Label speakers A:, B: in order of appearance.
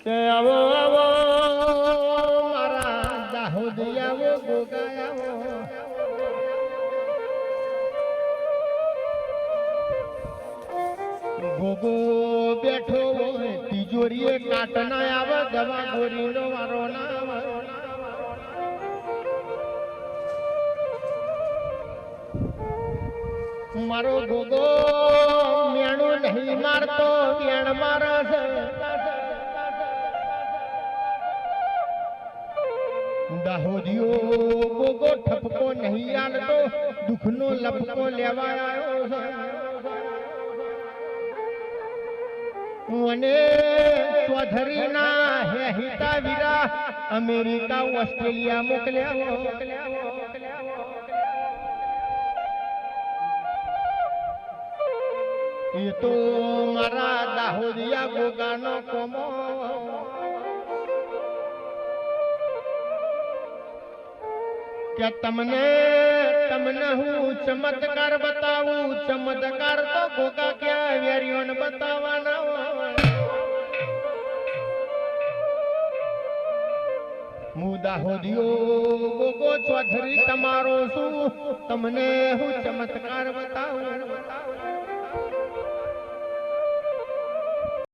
A: કે આવો આવો મારા દાહોદી આવો ગોગા આવો ગોગો બેઠો હોય તિજોરીએ કાટ ના આવે દવા ગોરીનો વારો ના આવે મારો ગોગો મેણું નહીં મારતો મેણ મારે છે દાહોદીઓ ગોગો ઠપકો નહીં આલતો દુઃખનો લપકો લેવા આવ્યો છે મને ચૌધરીના હે હિતા વીરા અમેરિકા ઓસ્ટ્રેલિયા મોકલ્યા એ તો મારા દાહોદિયા ગોગાનો કોમો કે તમને હું ચમત્કાર બતાવું ચમત્કાર તો ગોગા ક્યાં વેરિયોને બતાવવાના હું દાહોદિયો ગોગો ચૌધરી તમારો છું તમને હું ચમત્કાર બતાવું